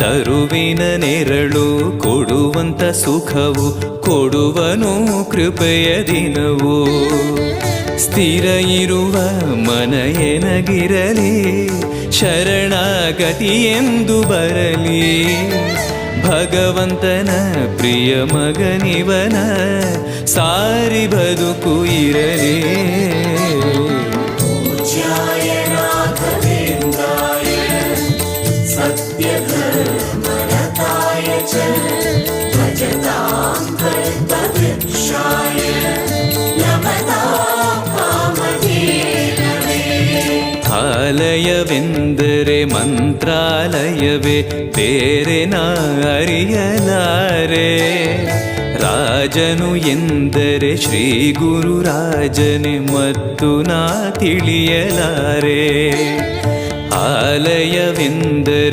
ತರುವಿನ ನೆರಳು ಕೊಡುವಂತ ಸುಖವು ಕೊಡುವನು ಕೃಪೆಯ ದಿನವು. ಸ್ಥಿರ ಇರುವ ಮನ ಎನಗಿರಲಿ ಶರಣಾಗತಿ ಎಂದು ಬರಲಿ. ಭಗವಂತನ ಪ್ರಿಯ ಮಗನಿವನ ಸಾರಿ ಬದುಕು ಇರಲಿ. ಆಲಯವೆಂದರೆ ಮಂತ್ರಾಲಯವೇ ಬೇರೆ ನಾ ಅರಿಯಲಾರೆ. ರಾಜನು ಎಂದರೆ ಶ್ರೀ ಗುರುರಾಜನೇ ಮತ್ತು ನಾ ತಿಳಿಯಲಾರೆ. ಆಲಯವೆಂದರೆ